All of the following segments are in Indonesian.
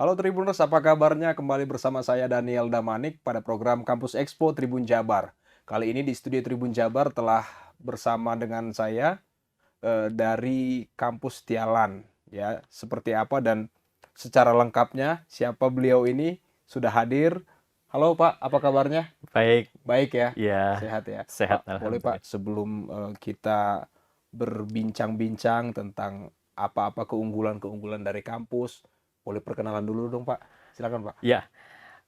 Halo Tribuners, apa kabarnya? Kembali bersama saya Daniel Damanik pada program Kampus Expo Tribun Jabar. Kali ini di studio Tribun Jabar telah bersama dengan saya dari Kampus Tialan. Ya, seperti apa dan secara lengkapnya siapa beliau ini sudah hadir. Halo Pak, apa kabarnya? Baik, Baik ya, ya sehat ya. sehat Pak, boleh Pak alhamdulillah. sebelum kita berbincang-bincang tentang apa-apa keunggulan-keunggulan dari kampus, boleh perkenalan dulu dong Pak. Silakan Pak. Ya,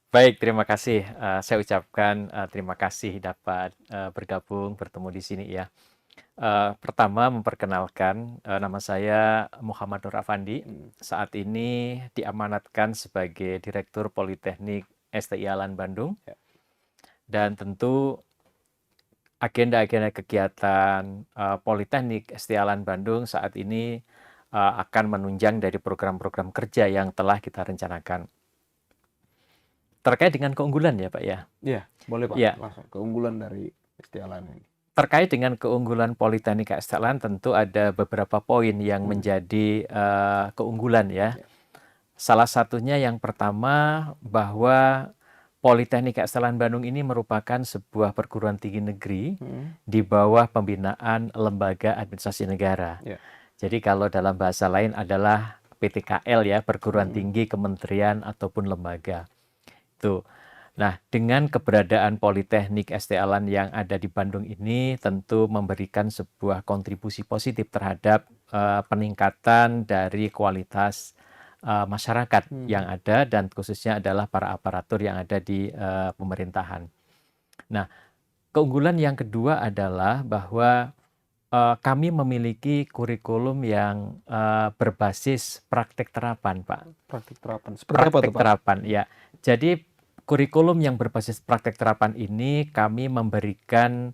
baik terima kasih. Saya ucapkan terima kasih dapat bergabung bertemu di sini ya. Pertama memperkenalkan nama saya Muhammad Nur Afandi. Hmm, Saat ini diamanatkan sebagai Direktur Politeknik STI Alan Bandung ya. dan tentu agenda-agenda kegiatan Politeknik STI Alan Bandung saat ini akan menunjang dari program-program kerja yang telah kita rencanakan. Terkait dengan keunggulan ya Pak ya? Iya, boleh Pak. Ya, Langsung keunggulan dari Istialan ini. terkait dengan keunggulan Politeknik Kestelan tentu ada beberapa poin yang Hmm, menjadi keunggulan ya. ya. Salah satunya yang pertama bahwa Politeknik Kestelan Bandung ini merupakan sebuah perguruan tinggi negeri Hmm, di bawah pembinaan Lembaga Administrasi Negara. ya. Jadi kalau dalam bahasa lain adalah PTKL ya, Perguruan Hmm, Tinggi Kementerian ataupun lembaga. Itu. Nah, dengan keberadaan Politeknik ST Alan yang ada di Bandung ini tentu memberikan sebuah kontribusi positif terhadap peningkatan dari kualitas masyarakat yang hmm, ada dan khususnya adalah para aparatur yang ada di pemerintahan. Nah, keunggulan yang kedua adalah bahwa kami memiliki kurikulum yang berbasis praktek terapan, Pak. praktik terapan. Seperti apa tuh Praktek Pak? terapan, ya. Jadi kurikulum yang berbasis praktek terapan ini kami memberikan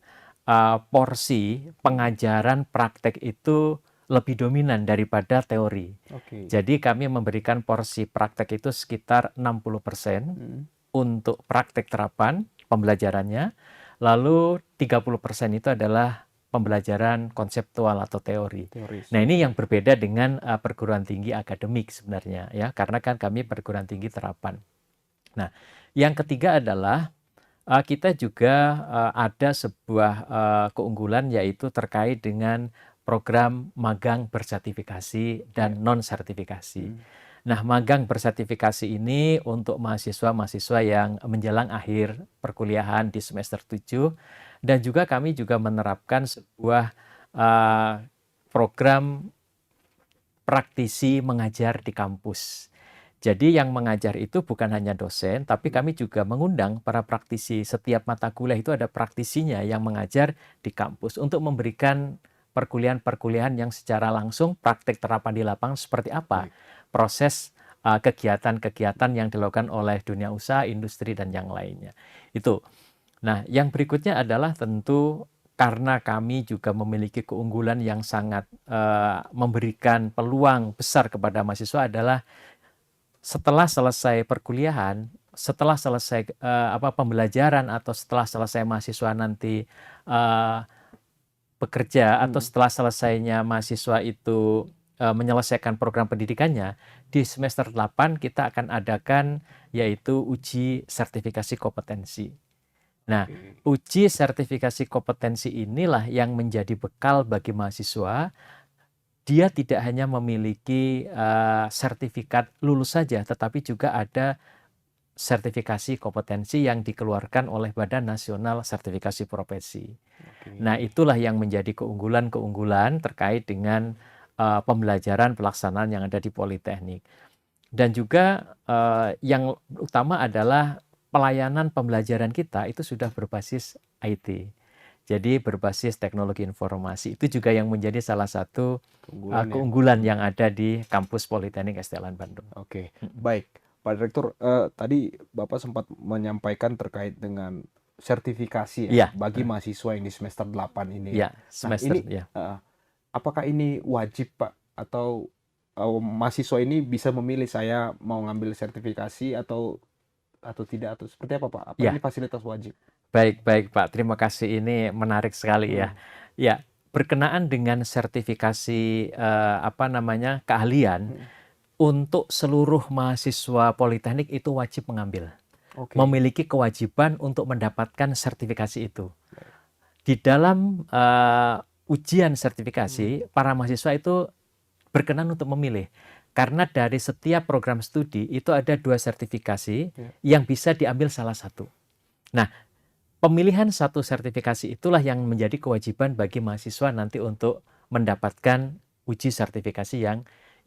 porsi pengajaran praktek itu lebih dominan daripada teori. Oke. Jadi kami memberikan porsi praktek itu sekitar 60% Hmm, untuk praktek terapan pembelajarannya, lalu 30% itu adalah pembelajaran konseptual atau teori. teoris. Nah, ini Oke. yang berbeda dengan perguruan tinggi akademik sebenarnya ya, karena kan kami perguruan tinggi terapan. Nah, yang ketiga adalah kita juga ada sebuah keunggulan yaitu terkait dengan program magang bersertifikasi Ya. dan non-sertifikasi. Hmm, Nah, magang bersertifikasi ini untuk mahasiswa-mahasiswa yang menjelang akhir perkuliahan di semester 7 dan juga kami juga menerapkan sebuah program praktisi mengajar di kampus. Jadi yang mengajar itu bukan hanya dosen, tapi hmm. kami juga mengundang para praktisi. Setiap mata kuliah itu ada praktisinya yang mengajar di kampus untuk memberikan perkuliahan-perkuliahan yang secara langsung praktek terapan di lapangan seperti apa Baik. proses kegiatan-kegiatan yang dilakukan oleh dunia usaha, industri, dan yang lainnya. Itu. Nah, yang berikutnya adalah tentu karena kami juga memiliki keunggulan yang sangat memberikan peluang besar kepada mahasiswa adalah setelah selesai perkuliahan, setelah selesai pembelajaran atau setelah selesai mahasiswa nanti uh, bekerja atau Hmm, setelah selesainya mahasiswa itu menyelesaikan program pendidikannya, di semester 8 kita akan adakan yaitu uji sertifikasi kompetensi. Nah, oke. uji sertifikasi kompetensi inilah yang menjadi bekal bagi mahasiswa. Dia tidak hanya memiliki sertifikat lulus saja, tetapi juga ada sertifikasi kompetensi yang dikeluarkan oleh Badan Nasional Sertifikasi Profesi. Nah, Oke. itulah yang menjadi keunggulan-keunggulan terkait dengan pembelajaran pelaksanaan yang ada di Politeknik. Dan juga yang utama adalah pelayanan pembelajaran kita itu sudah berbasis IT. Jadi berbasis teknologi informasi. Itu juga yang menjadi salah satu Keunggulan ya. keunggulan Hmm. yang ada di kampus Politeknik STLN Bandung. Oke, baik. Pak Direktur, tadi Bapak sempat menyampaikan terkait dengan sertifikasi ya Iya, bagi mahasiswa yang di semester 8 ini ya. iya, Nah, semester ini ya. apakah ini wajib Pak atau mahasiswa ini bisa memilih saya mau ngambil sertifikasi atau tidak atau seperti apa Pak? Apa ini Ya, fasilitas wajib? baik Pak. Terima kasih. Ini menarik sekali ya. Hmm, Ya, berkenaan dengan sertifikasi keahlian, hmm, untuk seluruh mahasiswa politeknik itu wajib mengambil, Oke. memiliki kewajiban untuk mendapatkan sertifikasi itu. Di dalam ujian sertifikasi, para mahasiswa itu berkenan untuk memilih. Karena dari setiap program studi itu ada 2 sertifikasi Ya. yang bisa diambil salah satu. Nah, pemilihan satu sertifikasi itulah yang menjadi kewajiban bagi mahasiswa nanti untuk mendapatkan uji sertifikasi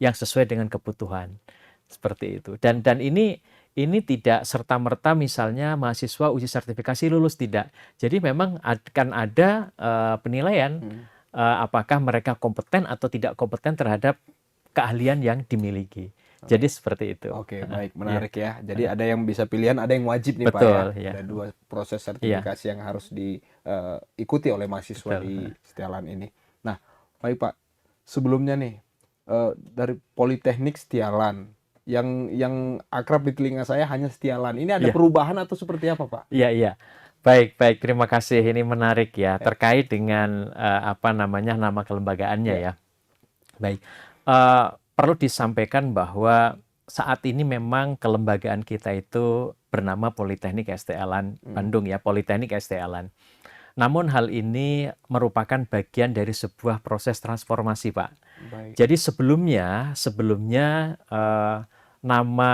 yang sesuai dengan kebutuhan. Seperti itu. Dan ini tidak serta-merta misalnya mahasiswa uji sertifikasi lulus, tidak. Jadi memang akan ada penilaian apakah mereka kompeten atau tidak kompeten terhadap keahlian yang dimiliki. Jadi seperti itu. Oke, baik, Ya. menarik ya. Jadi ada yang bisa pilihan, ada yang wajib nih Pak ya. Betul, ya. Ada 2 proses sertifikasi yang harus diikuti oleh mahasiswa Betul. di Setialan ini. Nah, baik Pak, sebelumnya nih dari Politeknik Setialan yang akrab di telinga saya hanya Setialan. Ini ada Iya. perubahan atau seperti apa Pak? Iya, iya. Baik, terima kasih. Ini menarik ya, terkait dengan apa namanya, nama kelembagaannya ya. Baik, perlu disampaikan bahwa saat ini memang kelembagaan kita itu bernama Politeknik ST Alan Bandung ya, Politeknik ST Alan. Namun hal ini merupakan bagian dari sebuah proses transformasi, Pak. Baik. Jadi sebelumnya nama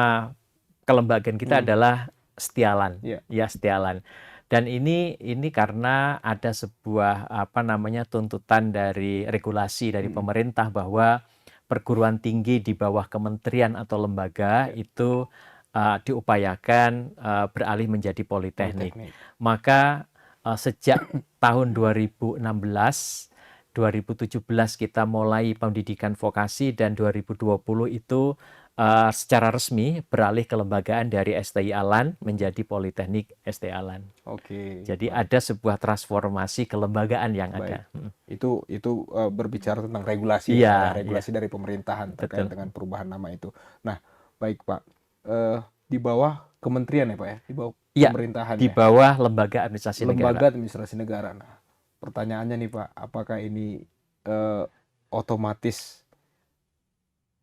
kelembagaan kita adalah Setialan, ya Setialan. Dan ini karena ada sebuah apa namanya tuntutan dari regulasi dari pemerintah bahwa perguruan tinggi di bawah kementerian atau lembaga itu diupayakan beralih menjadi politeknik. Maka sejak tahun 2016, 2017 kita mulai pendidikan vokasi dan 2020 itu secara resmi beralih kelembagaan dari STI Alan menjadi Politeknik ST Alan. Oke. Jadi ada sebuah transformasi kelembagaan yang ada. Itu berbicara tentang regulasi regulasi dari pemerintahan terkait dengan perubahan nama itu. Nah, baik Pak, di bawah kementerian ya Pak ya, di bawah pemerintahan di bawah lembaga administrasi negara. Lembaga administrasi negara. Nah, pertanyaannya nih Pak, apakah ini otomatis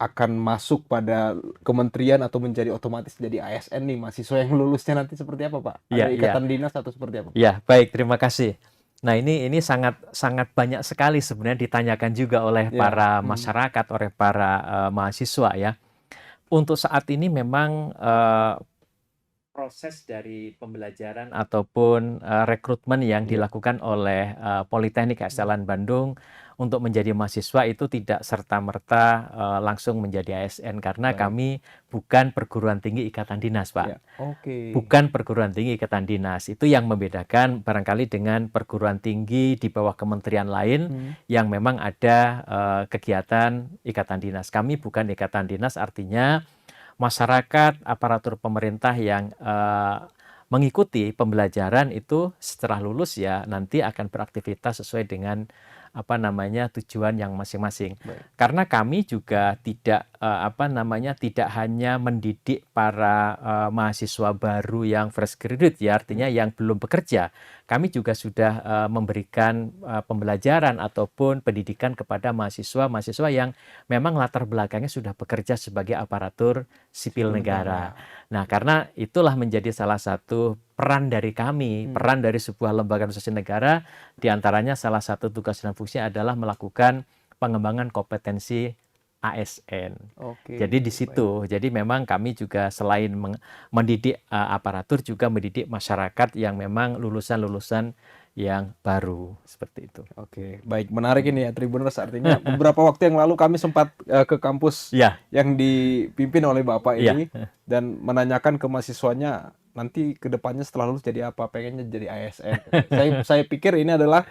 akan masuk pada kementerian atau menjadi otomatis jadi ASN nih mahasiswa yang lulusnya nanti seperti apa Pak? Ada ikatan dinas atau seperti apa? Ya, baik, terima kasih. Nah, ini sangat banyak sekali sebenarnya ditanyakan juga oleh para masyarakat, oleh para mahasiswa ya. Untuk saat ini memang proses dari pembelajaran ataupun rekrutmen yang dilakukan oleh Politeknik ST Alan Bandung untuk menjadi mahasiswa itu tidak serta-merta langsung menjadi ASN karena kami bukan perguruan tinggi ikatan dinas, Pak. Bukan perguruan tinggi ikatan dinas. Itu yang membedakan barangkali dengan perguruan tinggi di bawah kementerian lain yang memang ada kegiatan ikatan dinas. Kami bukan ikatan dinas, artinya masyarakat, aparatur pemerintah yang mengikuti pembelajaran itu setelah lulus ya nanti akan beraktivitas sesuai dengan apa namanya tujuan yang masing-masing. Karena kami juga tidak tidak hanya mendidik para mahasiswa baru yang fresh graduate ya, artinya yang belum bekerja. Kami juga sudah memberikan pembelajaran ataupun pendidikan kepada mahasiswa yang memang latar belakangnya sudah bekerja sebagai aparatur sipil negara. Nah, karena itulah menjadi salah satu peran dari kami, peran dari sebuah lembaga administrasi negara, diantaranya salah satu tugas dan fungsinya adalah melakukan pengembangan kompetensi ASN. Jadi di situ, jadi memang kami juga selain mendidik aparatur juga mendidik masyarakat yang memang lulusan-lulusan yang baru seperti itu. Oke, baik, menarik ini ya Tribuners, artinya beberapa waktu yang lalu kami sempat ke kampus yang dipimpin oleh Bapak ini dan menanyakan ke mahasiswanya nanti ke depannya setelah lulus jadi apa, pengennya jadi ASN. Saya pikir ini adalah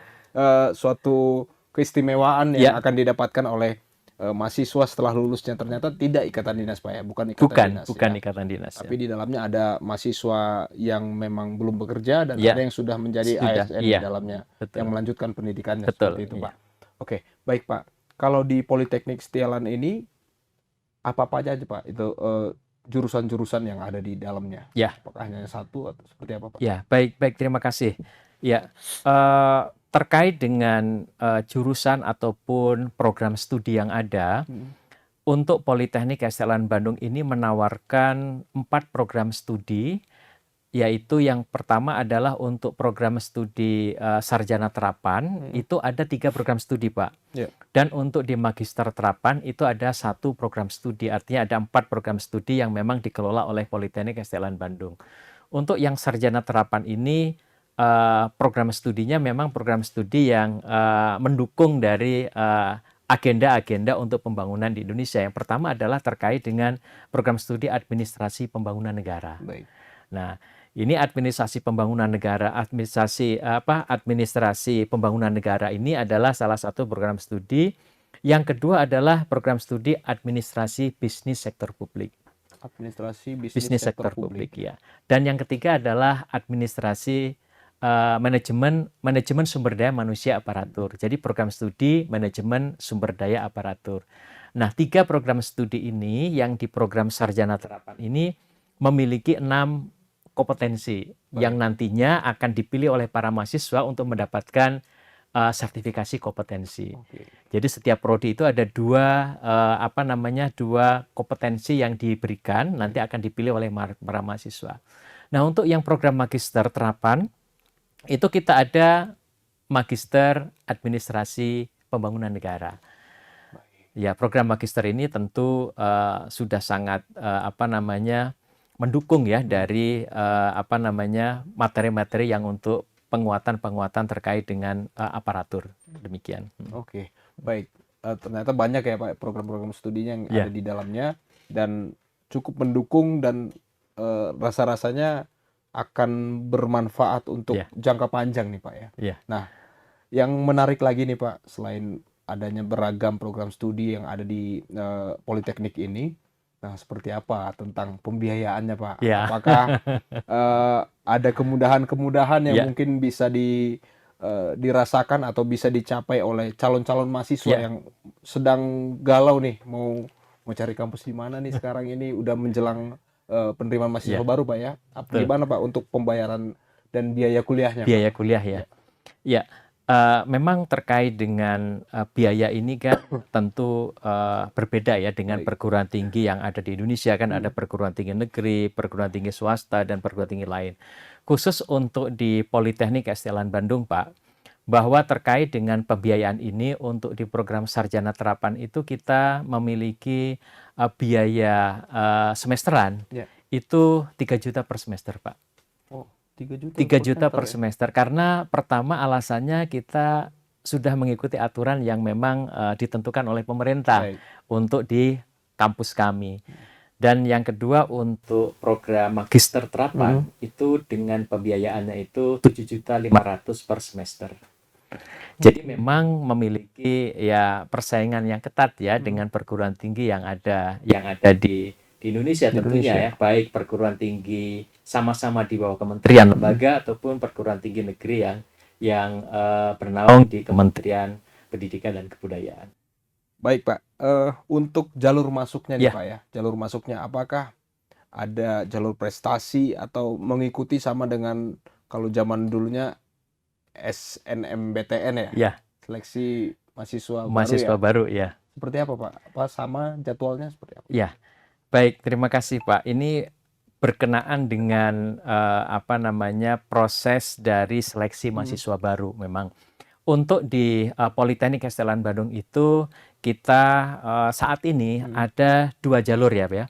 suatu keistimewaan yang akan didapatkan oleh mahasiswa setelah lulusnya. Ternyata tidak ikatan dinas Pak ya, bukan ikatan dinas. Bukan ikatan dinas. Tapi di dalamnya ada mahasiswa yang memang belum bekerja dan ada yang sudah menjadi ASN di dalamnya, yang melanjutkan pendidikannya seperti itu Pak. Oke, baik Pak. Kalau di Politeknik Setialan ini apa aja Pak itu jurusan-jurusan yang ada di dalamnya? Apakah hanya satu atau seperti apa Pak? Ya, baik, terima kasih. Ya, terkait dengan jurusan ataupun program studi yang ada, untuk Politeknik STLN Bandung ini menawarkan 4 program studi, yaitu yang pertama adalah untuk program studi sarjana terapan, itu ada 3 program studi, Pak. Ya. Dan untuk di magister terapan itu ada 1 program studi, artinya ada 4 program studi yang memang dikelola oleh Politeknik STLN Bandung. Untuk yang sarjana terapan ini, program studinya memang program studi yang mendukung dari agenda-agenda untuk pembangunan di Indonesia. Yang pertama adalah terkait dengan program studi administrasi pembangunan negara. Baik. Nah, ini administrasi pembangunan negara, administrasi pembangunan negara ini adalah salah satu program studi. Yang kedua adalah program studi administrasi bisnis sektor publik. Administrasi Bisnis sektor publik, ya. Dan yang ketiga adalah administrasi manajemen sumber daya manusia aparatur. Jadi program studi manajemen sumber daya aparatur. Nah, 3 program studi ini yang di program sarjana terapan ini memiliki 6 kompetensi yang nantinya akan dipilih oleh para mahasiswa untuk mendapatkan sertifikasi kompetensi. Jadi setiap prodi itu ada 2 kompetensi yang diberikan, nanti akan dipilih oleh para mahasiswa. Nah, untuk yang program magister terapan itu kita ada magister administrasi pembangunan negara. Ya, program magister ini tentu sudah sangat mendukung ya dari materi-materi yang untuk penguatan terkait dengan aparatur. Demikian. Oke, baik. Ternyata banyak ya Pak program-program studinya yang ada di dalamnya dan cukup mendukung dan rasa-rasanya akan bermanfaat untuk jangka panjang nih Pak ya. Nah, yang menarik lagi nih Pak, selain adanya beragam program studi yang ada di Politeknik ini, nah seperti apa tentang pembiayaannya Pak? Apakah ada kemudahan-kemudahan yang mungkin bisa dirasakan atau bisa dicapai oleh calon-calon mahasiswa yang sedang galau nih mau cari kampus di mana nih sekarang ini udah menjelang penerimaan mahasiswa baru Pak ya. Gimana Pak untuk pembayaran dan biaya kuliahnya? Biaya kuliah ya. Ya, memang terkait dengan biaya ini kan tentu berbeda ya dengan perguruan tinggi yang ada di Indonesia. Kan ada perguruan tinggi negeri, perguruan tinggi swasta, dan perguruan tinggi lain. Khusus untuk di Politeknik STLN Bandung Pak, bahwa terkait dengan pembiayaan ini untuk di program sarjana terapan itu kita memiliki biaya semesteran itu 3 juta per semester Pak. 3 juta per semester. Karena pertama alasannya kita sudah mengikuti aturan yang memang ditentukan oleh pemerintah untuk di kampus kami. Dan yang kedua untuk program magister terapan itu dengan pembiayaannya itu 7.500.000 per semester. Jadi memang memiliki ya persaingan yang ketat ya dengan perguruan tinggi yang ada di Indonesia tentunya ya, baik perguruan tinggi sama-sama di bawah kementerian lembaga ataupun perguruan tinggi negeri yang bernaung di Kementerian Pendidikan dan Kebudayaan. Baik Pak, untuk jalur masuknya nih Pak ya, jalur masuknya apakah ada jalur prestasi atau mengikuti sama dengan kalau zaman dulunya SNMPTN ya? Seleksi mahasiswa baru ya. Seperti apa Pak? Apa sama jadwalnya seperti apa? Ya, baik, terima kasih Pak. Ini berkenaan dengan proses dari seleksi mahasiswa baru. Memang untuk di Politeknik STLN Bandung itu kita saat ini ada 2 jalur ya Pak ya.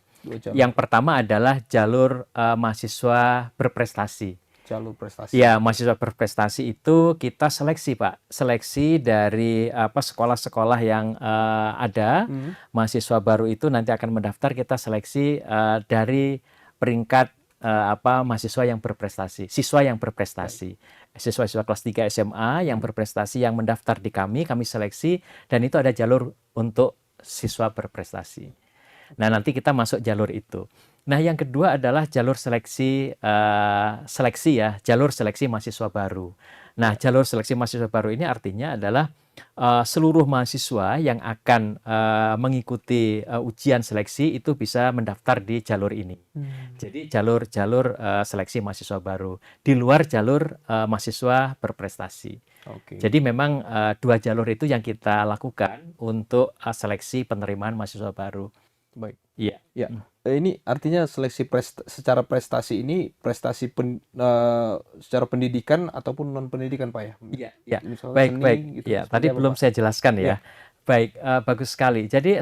Yang pertama adalah jalur mahasiswa berprestasi. Jalur prestasi. Ya, mahasiswa berprestasi itu kita seleksi Pak. Seleksi dari sekolah-sekolah yang ada. Mahasiswa baru itu nanti akan mendaftar, kita seleksi dari peringkat mahasiswa yang berprestasi, siswa yang berprestasi. Siswa-siswa kelas 3 SMA yang berprestasi yang mendaftar di kami seleksi, dan itu ada jalur untuk siswa berprestasi. Nah, nanti kita masuk jalur itu. Nah, yang kedua adalah jalur jalur seleksi mahasiswa baru. Nah, jalur seleksi mahasiswa baru ini artinya adalah seluruh mahasiswa yang akan mengikuti ujian seleksi itu bisa mendaftar di jalur ini. Jadi jalur seleksi mahasiswa baru di luar jalur mahasiswa berprestasi. Oke. Jadi memang 2 jalur itu yang kita lakukan untuk seleksi penerimaan mahasiswa baru. Baik. Iya. Ya, ini artinya seleksi secara prestasi ini prestasi secara pendidikan ataupun non pendidikan Pak ya? Iya, iya. Misalnya Baik, baik. seni gitu, Ya, seperti tadi apa belum Pak? saya jelaskan Ya, ya. Baik, bagus sekali. Jadi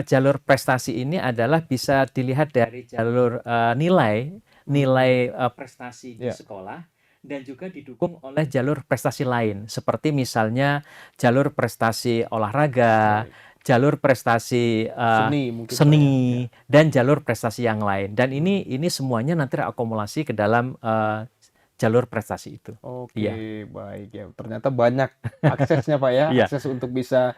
jalur prestasi ini adalah bisa dilihat dari jalur nilai prestasi di ya, sekolah dan juga didukung oleh jalur prestasi lain, seperti misalnya jalur prestasi olahraga, baik. jalur prestasi Seni mungkin Pak ya? Ya. seni, dan jalur prestasi yang lain. Dan Hmm. ini semuanya nanti terakumulasi ke dalam jalur prestasi itu. Iya, Oke, baik ya. Ternyata banyak aksesnya Pak ya, iya, akses untuk bisa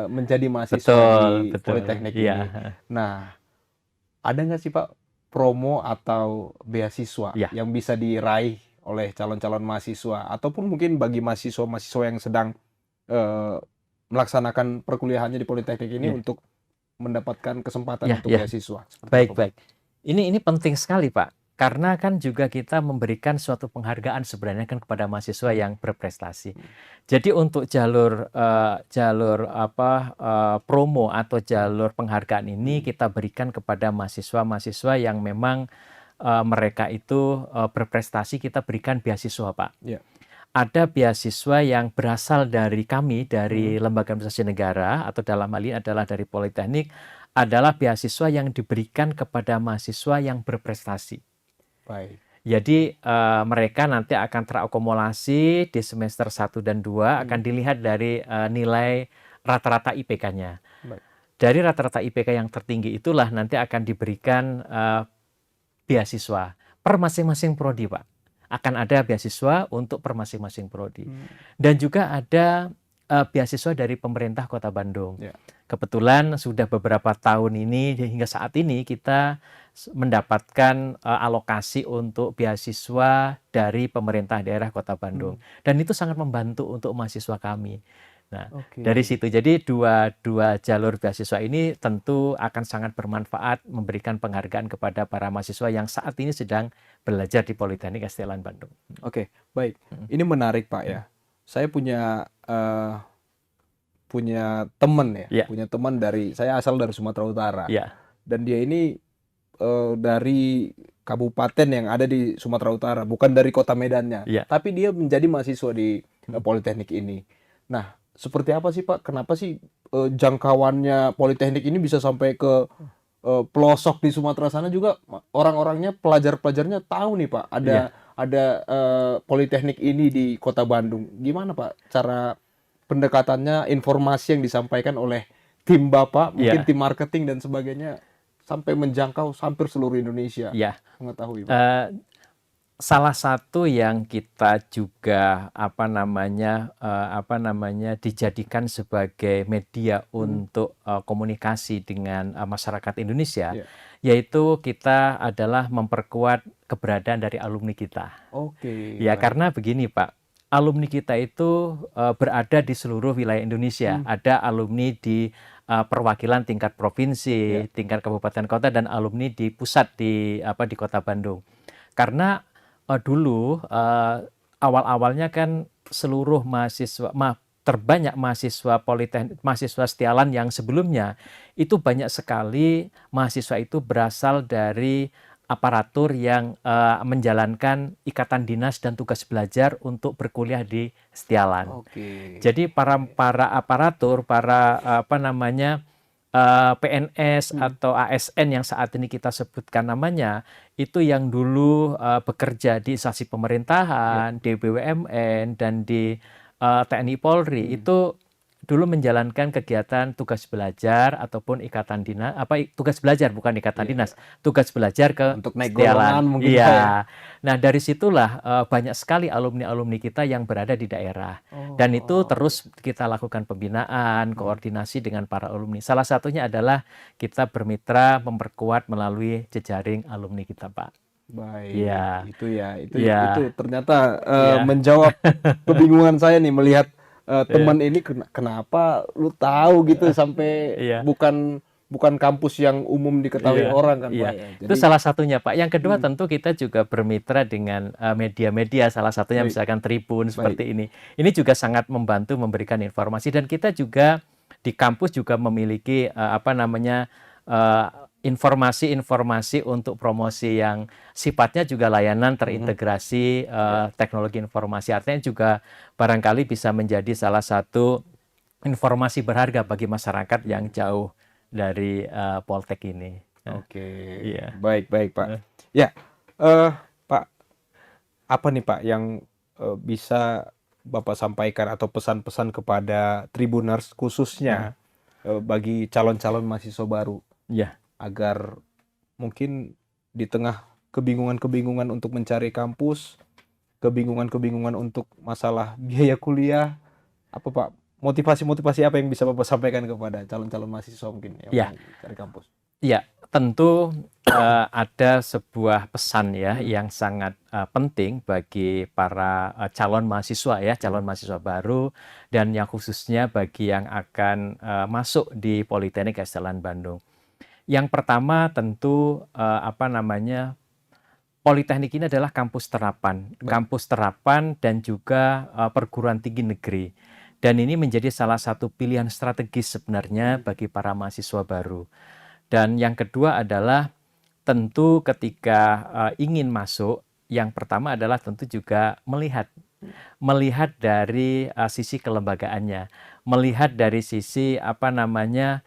menjadi mahasiswa betul, di betul. Politeknik Iya, ini. Nah, ada nggak sih Pak promo atau beasiswa iya, yang bisa diraih oleh calon-calon mahasiswa ataupun mungkin bagi mahasiswa-mahasiswa yang sedang eh, melaksanakan perkuliahannya di Politeknik ini iya, untuk mendapatkan kesempatan iya, untuk iya. beasiswa seperti Baik, apa Pak? baik. Ini penting sekali, Pak. Karena kan juga kita memberikan suatu penghargaan sebenarnya kan kepada mahasiswa yang berprestasi. Hmm. Jadi untuk jalur promo atau jalur penghargaan ini kita berikan kepada mahasiswa-mahasiswa yang memang mereka itu berprestasi, kita berikan beasiswa, Pak. Ya. Ada beasiswa yang berasal dari kami, dari Hmm. Lembaga Administrasi Negara, atau dalam hal ini adalah dari Politeknik, adalah beasiswa yang diberikan kepada mahasiswa yang berprestasi. Baik. Jadi mereka nanti akan terakumulasi di semester 1 dan 2, akan dilihat dari nilai rata-rata IPK-nya. Baik. Dari rata-rata IPK yang tertinggi itulah nanti akan diberikan beasiswa per masing-masing prodi, Pak. Akan ada beasiswa untuk per masing-masing prodi. Dan juga ada beasiswa dari pemerintah Kota Bandung. Ya. Kebetulan sudah beberapa tahun ini hingga saat ini kita mendapatkan alokasi untuk beasiswa dari pemerintah daerah Kota Bandung. Dan itu sangat membantu untuk mahasiswa kami. Nah, Oke. dari situ jadi dua jalur beasiswa ini tentu akan sangat bermanfaat memberikan penghargaan kepada para mahasiswa yang saat ini sedang belajar di Politeknik STLN Bandung. Oke, baik. Ini menarik Pak ya. Saya punya teman ya, Iya. punya teman saya asal dari Sumatera Utara. Iya, Dan dia ini dari kabupaten yang ada di Sumatera Utara, bukan dari kota Medannya. iya. Tapi dia menjadi mahasiswa di Politeknik ini. Nah, seperti apa sih Pak? Kenapa sih jangkauannya Politeknik ini bisa sampai ke pelosok di Sumatera sana juga orang-orangnya, pelajar-pelajarnya tahu nih Pak, Iya. ada Politeknik ini di Kota Bandung. Gimana Pak cara pendekatannya, informasi yang disampaikan oleh tim Bapak, mungkin Iya. tim marketing dan sebagainya sampai menjangkau hampir seluruh Indonesia Iya. mengetahui Pak? Salah satu yang kita juga dijadikan sebagai media untuk komunikasi dengan masyarakat Indonesia, Iya. yaitu kita adalah memperkuat keberadaan dari alumni kita. Oke, Ya, baik. karena begini Pak, alumni kita itu berada di seluruh wilayah Indonesia. Ada alumni di perwakilan tingkat provinsi, tingkat kabupaten kota, dan alumni di pusat di Kota Bandung. Karena dulu awal-awalnya kan seluruh terbanyak mahasiswa Politeknik, mahasiswa Setialan yang sebelumnya itu banyak sekali mahasiswa itu berasal dari aparatur yang menjalankan ikatan dinas dan tugas belajar untuk berkuliah di Setialan. Oke. Jadi para aparatur, PNS atau ASN yang saat ini kita sebutkan namanya, itu yang dulu bekerja di instansi pemerintahan, di BUMN, dan di TNI Polri, itu dulu menjalankan kegiatan tugas belajar ataupun ikatan dinas, tugas belajar bukan ikatan dinas, tugas belajar ke Untuk naik Setialan. golongan mungkin Pak ya. Iya. Nah, dari situlah banyak sekali alumni-alumni kita yang berada di daerah. Dan itu terus kita lakukan pembinaan, koordinasi dengan para alumni. Salah satunya adalah kita bermitra memperkuat melalui jejaring alumni kita, Pak. Baik, Iya. itu Iya. ternyata Iya. menjawab kebingungan saya nih melihat teman ini kenapa lu tahu gitu sampai Iya. bukan bukan kampus yang umum diketahui Iya, orang kan Pak iya. ya. Itu Jadi salah satunya Pak. Yang kedua hmm, tentu kita juga bermitra dengan media-media, salah satunya baik, misalkan Tribun baik. seperti ini. Ini juga sangat membantu memberikan informasi dan kita juga di kampus juga memiliki apa namanya eh, informasi-informasi untuk promosi yang sifatnya juga layanan Mhm. terintegrasi Ya. teknologi informasi. Artinya juga barangkali bisa menjadi salah satu informasi berharga bagi masyarakat yang jauh dari Poltek ini. Oke, Iya. baik baik Pak. Heeh. Ya, Pak, apa nih Pak yang bisa Bapak sampaikan atau pesan-pesan kepada Tribuners Heeh. khususnya bagi calon-calon mahasiswa baru Iya. agar mungkin di tengah kebingungan-kebingungan untuk mencari kampus, kebingungan-kebingungan untuk masalah biaya kuliah, apa Pak, motivasi-motivasi apa yang bisa Bapak sampaikan kepada calon-calon mahasiswa mungkin yang Iya. mau cari kampus? Iya, tentu ada sebuah pesan ya Hmm, yang sangat penting bagi para calon mahasiswa ya, calon mahasiswa baru dan yang khususnya bagi yang akan masuk di Politeknik Kesehatan Bandung. Yang pertama tentu apa namanya Politeknik ini adalah baik. kampus terapan dan juga perguruan tinggi negeri. Dan ini menjadi salah satu pilihan strategis sebenarnya bagi para mahasiswa baru. Dan yang kedua adalah tentu ketika ingin masuk, yang pertama adalah tentu juga melihat dari sisi kelembagaannya, melihat dari sisi apa namanya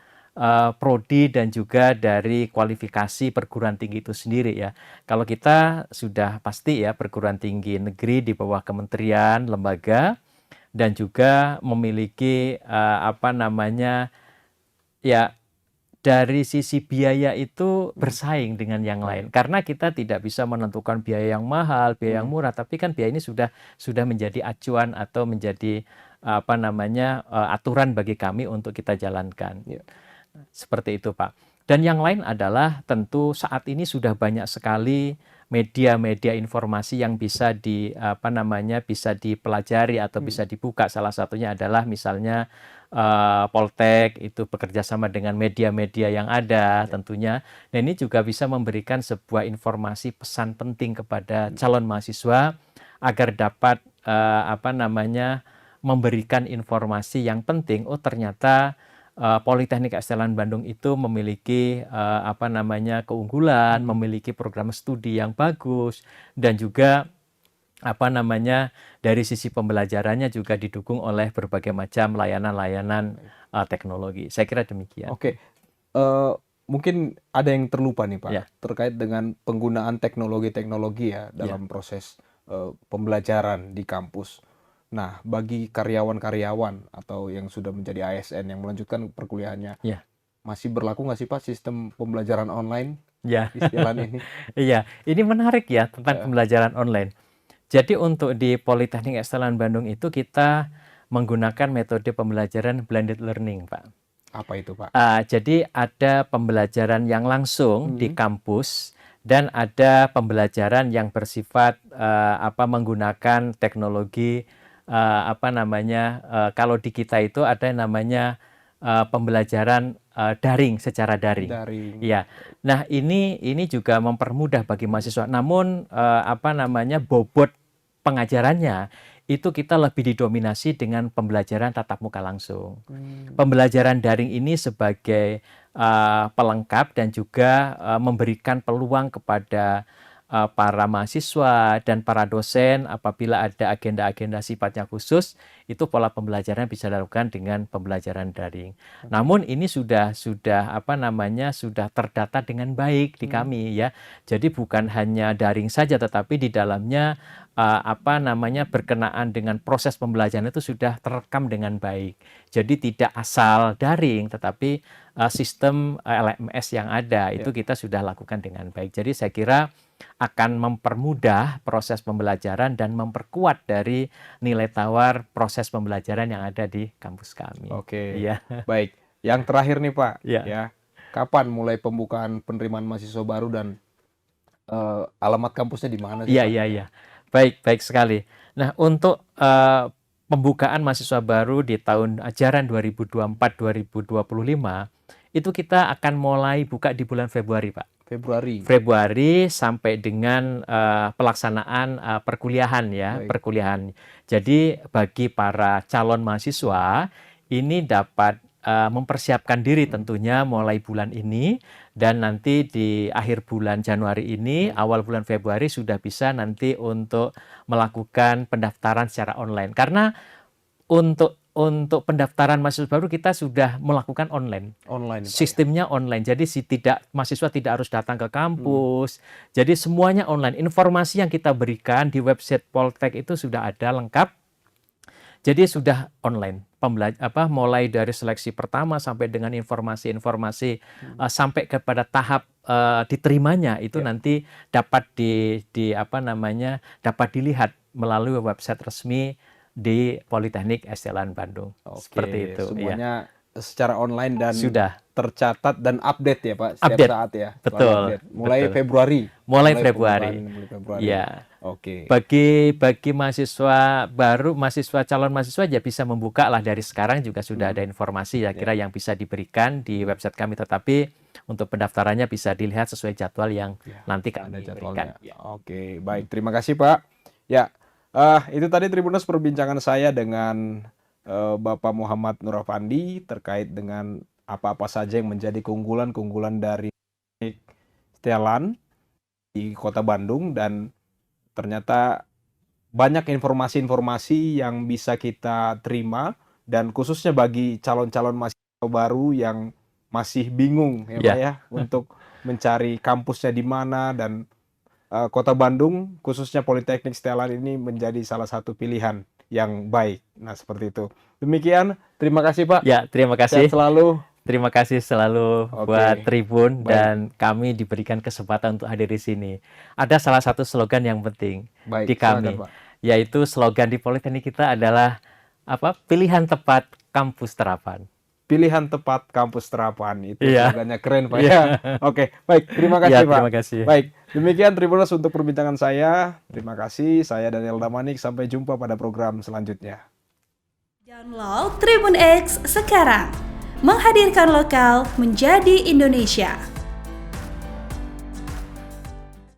prodi dan juga dari kualifikasi perguruan tinggi itu sendiri ya. Kalau kita sudah pasti ya perguruan tinggi negeri di bawah kementerian, lembaga dan juga memiliki apa namanya ya dari sisi biaya itu Hmm, bersaing dengan yang oh ya. lain. Karena kita tidak bisa menentukan biaya yang mahal, biaya yang Hmm, murah, tapi kan biaya ini sudah menjadi acuan atau menjadi apa namanya aturan bagi kami untuk kita jalankan. ya. Seperti itu, Pak. Dan yang lain adalah tentu saat ini sudah banyak sekali media-media informasi yang bisa apa namanya bisa dipelajari atau Hmm, bisa dibuka. Salah satunya adalah misalnya Poltek itu bekerja sama dengan media-media yang ada ya. tentunya. Dan ini juga bisa memberikan sebuah informasi pesan penting kepada Hmm, calon mahasiswa agar dapat apa namanya memberikan informasi yang penting. Oh, ternyata Politeknik Kesehatan Bandung itu memiliki apa namanya keunggulan, hmm. memiliki program studi yang bagus dan juga apa namanya dari sisi pembelajarannya juga didukung oleh berbagai macam layanan-layanan teknologi. Saya kira demikian. Oke, mungkin ada yang terlupa nih Pak, Ya, terkait dengan penggunaan teknologi-teknologi ya ya, dalam proses pembelajaran di kampus. Nah, bagi karyawan-karyawan atau yang sudah menjadi ASN yang melanjutkan perkuliahannya, ya, masih berlaku nggak sih Pak sistem pembelajaran online ya. istilah ini? Iya, ini menarik ya tentang Eh, pembelajaran online. Jadi untuk di Politeknik Kesehatan Bandung itu kita menggunakan metode pembelajaran blended learning, Pak. apa itu Pak? Jadi ada pembelajaran yang langsung di Hmm, kampus dan ada pembelajaran yang bersifat apa menggunakan teknologi apa namanya kalau di kita itu ada yang namanya pembelajaran daring secara daring. daring. Iya. Nah, ini juga mempermudah bagi Hmm, mahasiswa. Namun apa namanya bobot pengajarannya itu kita lebih didominasi dengan pembelajaran tatap muka langsung. hmm, Pembelajaran daring ini sebagai pelengkap dan juga memberikan peluang kepada para mahasiswa dan para dosen apabila ada agenda-agenda sifatnya khusus, itu pola pembelajaran bisa dilakukan dengan pembelajaran daring. oke. Namun ini sudah apa namanya sudah terdata dengan baik di Hmm, kami ya. Jadi bukan hanya daring saja tetapi di dalamnya apa namanya berkenaan dengan proses pembelajaran itu sudah terekam dengan baik. Jadi tidak asal daring, tetapi sistem LMS yang ada itu ya. kita sudah lakukan dengan baik. Jadi saya kira akan mempermudah proses pembelajaran dan memperkuat dari nilai tawar proses pembelajaran yang ada di kampus kami. Oke, Iya, baik. Yang terakhir nih Pak, iya, ya, kapan mulai pembukaan penerimaan mahasiswa baru dan alamat kampusnya di mana sih iya, Pak? iya, Ya. iya. Baik, baik sekali. Nah, untuk pembukaan mahasiswa baru di tahun ajaran 2024-2025 itu kita akan mulai buka di bulan Februari, Pak. Februari. Februari sampai dengan pelaksanaan perkuliahan ya, Baik. perkuliahan. Jadi bagi para calon mahasiswa ini dapat mempersiapkan diri tentunya mulai bulan ini, dan nanti di akhir bulan Januari ini, awal bulan Februari sudah bisa nanti untuk melakukan pendaftaran secara online. Karena untuk pendaftaran mahasiswa baru kita sudah melakukan online. Online, Pak, ya? Sistemnya online. Jadi mahasiswa tidak harus datang ke kampus. Jadi semuanya online. Informasi yang kita berikan di website Poltek itu sudah ada lengkap. Jadi sudah online. Mulai dari seleksi pertama sampai dengan informasi-informasi sampai kepada tahap diterimanya itu nanti dapat dapat dilihat melalui website resmi di Politeknik Estelan Bandung. Oke, Seperti itu. semuanya secara online dan Sudah tercatat dan update ya, Pak, setiap update. saat ya. Betul. Update. Mulai Betul. Februari. Mulai Februari. Mulai Februari. Ya. Oke. Bagi mahasiswa baru, calon mahasiswa ya bisa membuka lah dari sekarang, juga sudah ada informasi ya kira yang bisa diberikan di website kami, tetapi untuk pendaftarannya bisa dilihat sesuai jadwal yang nanti kami Ada berikan. jadwalnya. Oke, baik. Terima kasih, Pak. Ya, itu tadi Tribuners perbincangan saya dengan Bapak Muhammad Nur Afandi terkait dengan apa-apa saja yang menjadi keunggulan dari Stelan di Kota Bandung, dan ternyata banyak informasi-informasi yang bisa kita terima, dan khususnya bagi calon-calon mahasiswa baru yang masih bingung ya, Pak ya, untuk mencari kampusnya di mana, dan Kota Bandung khususnya Politeknik Stelan ini menjadi salah satu pilihan yang baik. Nah, seperti itu. Demikian, terima kasih, Pak. Ya, terima kasih. Sehat selalu. Terima kasih selalu buat Tribun, dan kami diberikan kesempatan untuk hadir di sini. Ada salah satu slogan yang penting di kami, silakan, Pak. yaitu slogan di Politeknik kita adalah pilihan tepat kampus terapan. Pilihan tepat kampus terapan. Itu Iya. slogannya keren, Pak ya. Oke, baik. Terima kasih, Pak. Terima kasih. Baik, demikian Tribuners untuk perbincangan saya. Terima kasih. Saya Daniel Damanik. Sampai jumpa pada program selanjutnya. Download Tribun X sekarang. Menghadirkan lokal menjadi Indonesia.